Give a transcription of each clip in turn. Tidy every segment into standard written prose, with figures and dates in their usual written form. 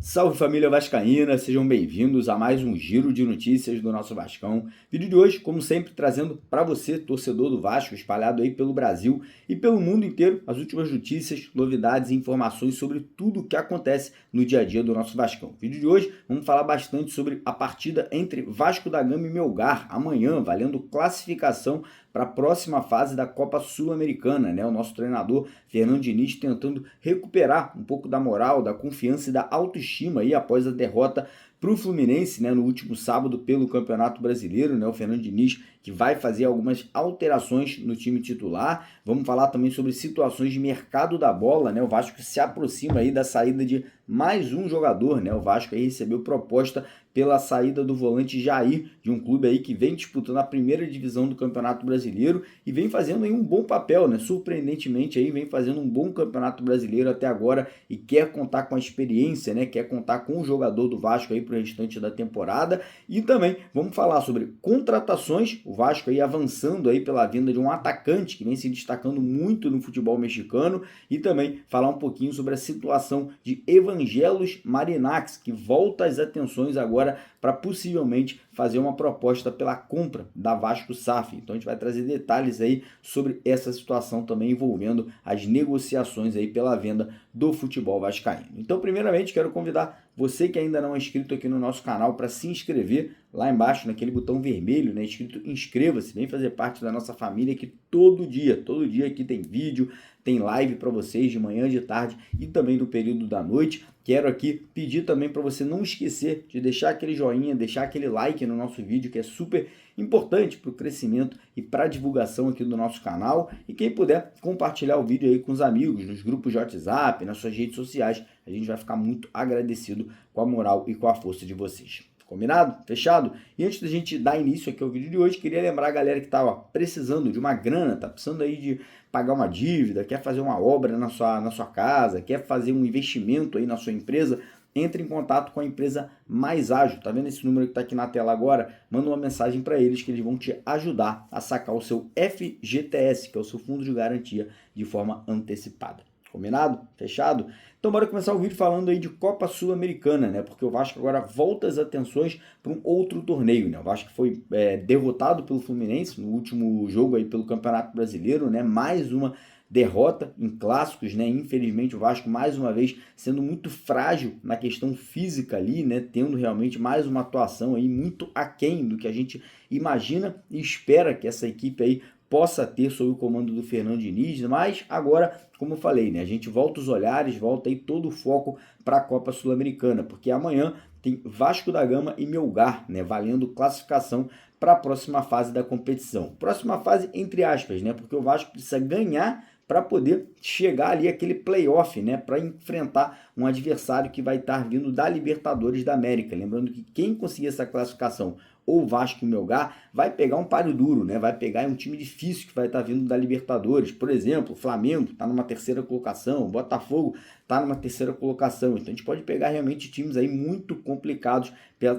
Salve família vascaína, sejam bem-vindos a mais um giro de notícias do nosso Vascão. Vídeo de hoje, como sempre, trazendo para você, torcedor do Vasco, espalhado aí pelo Brasil e pelo mundo inteiro, as últimas notícias, novidades e informações sobre tudo o que acontece no dia a dia do nosso Vascão. Vídeo de hoje, vamos falar bastante sobre a partida entre Vasco da Gama e Melgar, amanhã, valendo classificação para a próxima fase da Copa Sul-Americana, né? O nosso treinador Fernando Diniz tentando recuperar um pouco da moral, da confiança e da autoestima aí após a derrota para o Fluminense, né, no último sábado pelo Campeonato Brasileiro, né, o Fernando Diniz que vai fazer algumas alterações no time titular. Vamos falar também sobre situações de mercado da bola, né, o Vasco se aproxima aí da saída de mais um jogador, né, o Vasco aí recebeu proposta pela saída do volante Jair, de um clube aí que vem disputando a primeira divisão do Campeonato Brasileiro e vem fazendo aí um bom papel, né, surpreendentemente aí vem fazendo um bom Campeonato Brasileiro até agora e quer contar com a experiência, né, quer contar com o jogador do Vasco aí para o restante da temporada. E também vamos falar sobre contratações, o Vasco aí avançando aí pela vinda de um atacante que vem se destacando muito no futebol mexicano e também falar um pouquinho sobre a situação de Evangelos Marinax, que volta as atenções agora para possivelmente fazer uma proposta pela compra da Vasco SAF. Então a gente vai trazer detalhes aí sobre essa situação também envolvendo as negociações aí pela venda do futebol vascaíno. Então, primeiramente, quero convidar você que ainda não é inscrito aqui no nosso canal para se inscrever lá embaixo naquele botão vermelho, né, escrito inscreva-se, vem fazer parte da nossa família que todo dia aqui tem vídeo, tem live para vocês de manhã, de tarde e também no período da noite. Quero aqui pedir também para você não esquecer de deixar aquele joinha, deixar aquele like no nosso vídeo, que é super importante para o crescimento e para a divulgação aqui do nosso canal. E quem puder compartilhar o vídeo aí com os amigos, nos grupos de WhatsApp, nas suas redes sociais, a gente vai ficar muito agradecido com a moral e com a força de vocês. Combinado? Fechado? E antes da gente dar início aqui ao vídeo de hoje, queria lembrar a galera que está precisando de uma grana, tá precisando aí de pagar uma dívida, quer fazer uma obra na sua casa, quer fazer um investimento aí na sua empresa, entre em contato com a empresa Mais Ágil. Tá vendo esse número que está aqui na tela agora? Manda uma mensagem para eles que eles vão te ajudar a sacar o seu FGTS, que é o seu fundo de garantia, de forma antecipada. Combinado? Fechado? Então bora começar o vídeo falando aí de Copa Sul-Americana, né? Porque o Vasco agora volta as atenções para um outro torneio, né? O Vasco foi derrotado pelo Fluminense no último jogo aí pelo Campeonato Brasileiro, né? Mais uma derrota em clássicos, né? Infelizmente o Vasco mais uma vez sendo muito frágil na questão física ali, né? Tendo realmente mais uma atuação aí muito aquém do que a gente imagina e espera que essa equipe aí possa ter sob o comando do Fernando Diniz, mas agora, como eu falei, né, a gente volta os olhares, volta aí todo o foco para a Copa Sul-Americana, porque amanhã tem Vasco da Gama e Melgar, né, valendo classificação para a próxima fase da competição. Próxima fase entre aspas, né, porque o Vasco precisa ganhar para poder chegar ali aquele playoff, né, para enfrentar um adversário que vai estar vindo da Libertadores da América. Lembrando que quem conseguir essa classificação, ou Vasco e Melgar, vai pegar um páreo duro, né? Vai pegar um time difícil que vai estar vindo da Libertadores. Por exemplo, o Flamengo está numa terceira colocação, o Botafogo está numa terceira colocação. Então a gente pode pegar realmente times aí muito complicados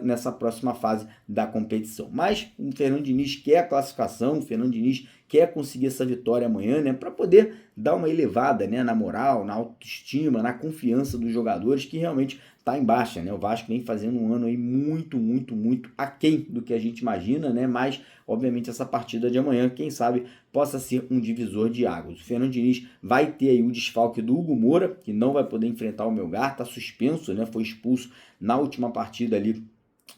nessa próxima fase da competição. Mas o Fernando Diniz quer a classificação, o Fernando Diniz quer conseguir essa vitória amanhã, né? Para poder dar uma elevada, né, na moral, na autoestima, na confiança dos jogadores que realmente está em baixa, né? O Vasco vem fazendo um ano aí muito aquém do que a gente imagina, né? Mas, obviamente, essa partida de amanhã, quem sabe, possa ser um divisor de águas. O Fernando Diniz vai ter aí o desfalque do Hugo Moura, que não vai poder enfrentar o Melgar, está suspenso, né? Foi expulso na última partida ali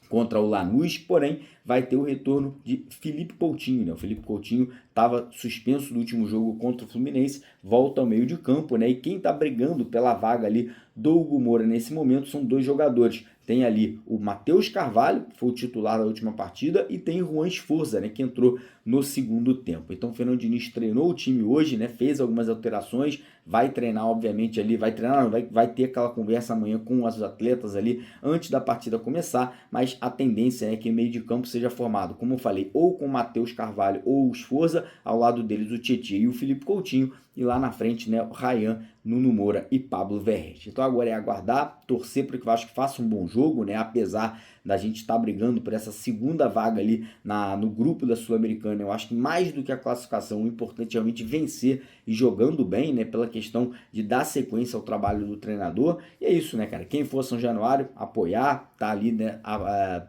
contra o Lanús, porém vai ter o retorno de Felipe Coutinho, né? O Felipe Coutinho estava suspenso do último jogo contra o Fluminense, volta ao meio de campo, né? E quem está brigando pela vaga ali do Hugo Moura nesse momento são dois jogadores. Tem ali o Matheus Carvalho, que foi o titular da última partida, e tem o Juan Esforza, né, que entrou no segundo tempo. Então o Fernando Diniz treinou o time hoje, né, fez algumas alterações, vai treinar obviamente ali, vai ter aquela conversa amanhã com os atletas ali antes da partida começar, mas a tendência é que o meio de campo seja formado, como eu falei, ou com o Matheus Carvalho ou o Esforza, ao lado deles o Tietchan e o Felipe Coutinho, e lá na frente, né, o Ryan, Nuno Moura e Pablo Verrete. Então agora é aguardar, torcer para que o Vasco faça um bom jogo, né, apesar da gente estar brigando por essa segunda vaga ali no grupo da Sul-Americana. Eu acho que mais do que a classificação, o importante é realmente vencer e jogando bem, né, pela questão de dar sequência ao trabalho do treinador. E é isso, né, cara, quem for São Januário, apoiar, tá ali, né,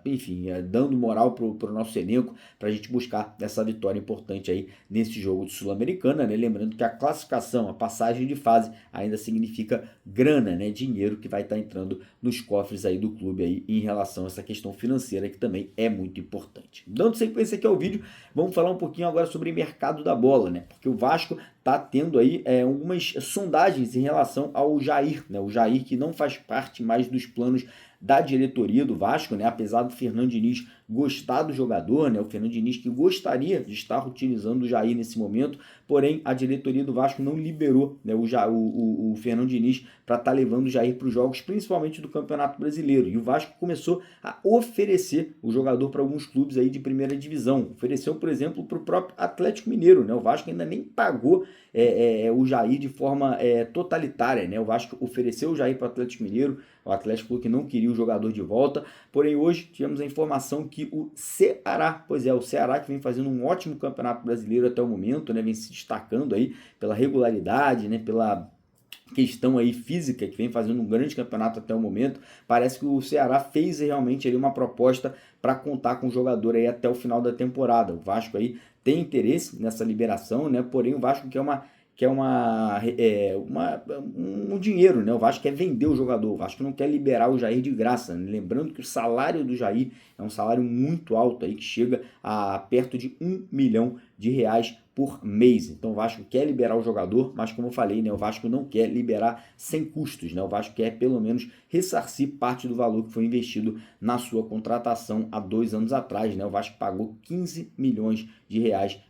enfim, dando moral pro nosso elenco, pra gente buscar essa vitória importante aí nesse jogo de Sul-Americana, né, lembrando que a classificação, a passagem de fase ainda significa grana, né, dinheiro que vai estar entrando nos cofres aí do clube aí em relação a essa questão financeira que também é muito importante. Dando sequência aqui ao vídeo, vamos falar um pouquinho agora sobre o mercado da bola, né, porque o Vasco tá tendo aí algumas sondagens em relação ao Jair, né, o Jair que não faz parte mais dos planos da diretoria do Vasco, né? Apesar do Fernando Diniz gostar do jogador, né? O Fernando Diniz que gostaria de estar utilizando o Jair nesse momento, porém a diretoria do Vasco não liberou, né, o Fernando Diniz para estar levando o Jair para os jogos, principalmente do Campeonato Brasileiro. E o Vasco começou a oferecer o jogador para alguns clubes aí de primeira divisão. Ofereceu, por exemplo, para o próprio Atlético Mineiro, né? O Vasco ainda nem pagou o Jair de forma totalitária, né? O Vasco ofereceu o Jair para o Atlético Mineiro, o Atlético falou que não queria o jogador de volta, porém hoje tivemos a informação que o Ceará, o Ceará que vem fazendo um ótimo campeonato brasileiro até o momento, né, vem se destacando aí pela regularidade, né, pela questão aí física, que vem fazendo um grande campeonato até o momento, parece que o Ceará fez realmente ali uma proposta para contar com o jogador aí até o final da temporada. O Vasco aí tem interesse nessa liberação, né, porém o Vasco quer um dinheiro, né? O Vasco quer vender o jogador, o Vasco não quer liberar o Jair de graça, né? Lembrando que o salário do Jair é um salário muito alto aí, que chega a perto de R$1 milhão por mês. Então o Vasco quer liberar o jogador, mas como eu falei, né, o Vasco não quer liberar sem custos, né? O Vasco quer pelo menos ressarcir parte do valor que foi investido na sua contratação há 2 anos atrás, né? O Vasco pagou R$15 milhões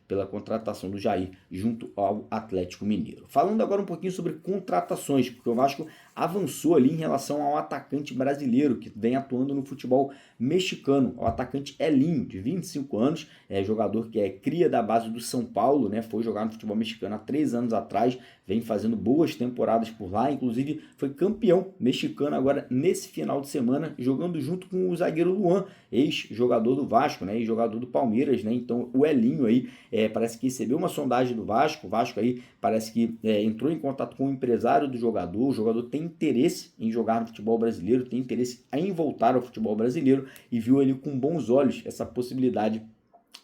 pela contratação do Jair junto ao Atlético Mineiro. Falando agora um pouquinho sobre contratações, porque o Vasco avançou ali em relação ao atacante brasileiro que vem atuando no futebol mexicano, o atacante Elinho, de 25 anos, jogador que é cria da base do São Paulo, né? Foi jogar no futebol mexicano há 3 anos atrás, vem fazendo boas temporadas por lá, inclusive foi campeão mexicano agora nesse final de semana, jogando junto com o zagueiro Luan, ex-jogador do Vasco, né? E jogador do Palmeiras, né? Então o Elinho aí parece que recebeu uma sondagem do Vasco, o Vasco aí parece que entrou em contato com o empresário do jogador, o jogador tem interesse em jogar no futebol brasileiro, tem interesse em voltar ao futebol brasileiro e viu ali com bons olhos essa possibilidade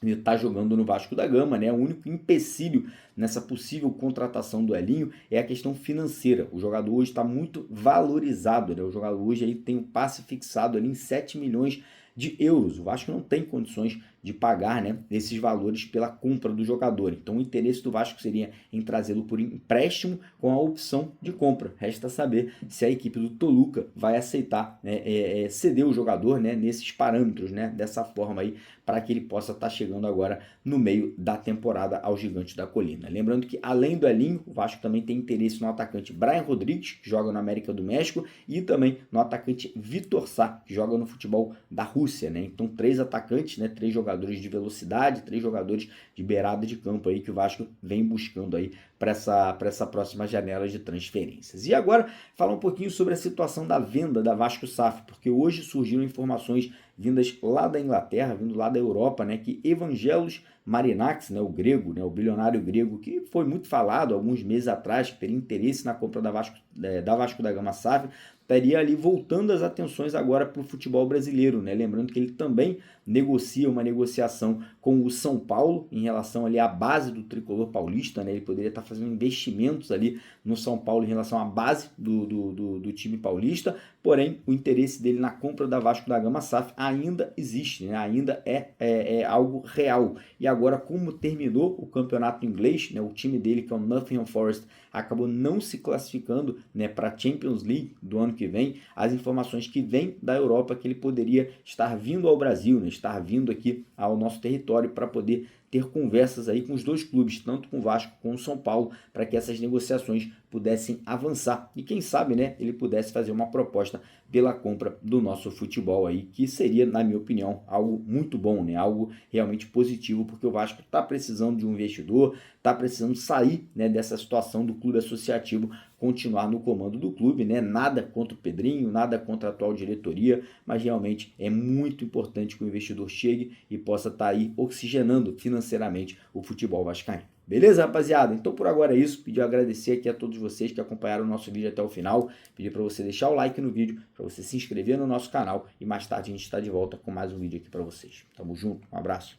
de estar jogando no Vasco da Gama, né? O único empecilho nessa possível contratação do Elinho é a questão financeira. O jogador hoje está muito valorizado, né? O jogador hoje aí tem um passe fixado ali em 7 milhões de euros. O Vasco não tem condições de pagar, né, esses valores pela compra do jogador. Então o interesse do Vasco seria em trazê-lo por empréstimo com a opção de compra. Resta saber se a equipe do Toluca vai aceitar, né, ceder o jogador, né, nesses parâmetros, né, dessa forma aí, para que ele possa estar chegando agora no meio da temporada ao Gigante da Colina. Lembrando que além do Elinho, o Vasco também tem interesse no atacante Brian Rodrigues, que joga no América do México, e também no atacante Vitor Sá, que joga no futebol da Rússia, né? Então 3 atacantes, né, 3 jogadores de velocidade, 3 jogadores de beirada de campo aí que o Vasco vem buscando aí para essa próxima janela de transferências. E agora falar um pouquinho sobre a situação da venda da Vasco SAF, porque hoje surgiram informações vindas lá da Inglaterra, vindo lá da Europa, né, que Evangelos Marinax, né, o grego, né, o bilionário grego, que foi muito falado alguns meses atrás, que teria interesse na compra da Vasco da Gama SAF, estaria ali voltando as atenções agora para o futebol brasileiro, né? Lembrando que ele também negocia uma negociação com o São Paulo em relação ali à base do tricolor paulista, né? Ele poderia estar fazendo investimentos ali no São Paulo em relação à base do time paulista, porém o interesse dele na compra da Vasco da Gama SAF ainda existe, né? Ainda é algo real. E agora, como terminou o campeonato inglês, né? O time dele, que é o Nottingham Forest, acabou não se classificando, né, para a Champions League do ano que vem. As informações que vêm da Europa que ele poderia estar vindo ao Brasil, né, estar vindo aqui ao nosso território para poder ter conversas aí com os 2 clubes, tanto com o Vasco como o São Paulo, para que essas negociações pudessem avançar e quem sabe, né, ele pudesse fazer uma proposta pela compra do nosso futebol aí, que seria, na minha opinião, algo muito bom, né, algo realmente positivo, porque o Vasco está precisando de um investidor, está precisando sair, né, dessa situação do clube associativo continuar no comando do clube, né? Nada contra o Pedrinho, nada contra a atual diretoria, mas realmente é muito importante que o investidor chegue e possa estar aí oxigenando financeiramente o futebol vascaíno. Beleza, rapaziada? Então por agora é isso. Pedi agradecer aqui a todos vocês que acompanharam o nosso vídeo até o final. Pedi para você deixar o like no vídeo, para você se inscrever no nosso canal e mais tarde a gente está de volta com mais um vídeo aqui para vocês. Tamo junto, um abraço.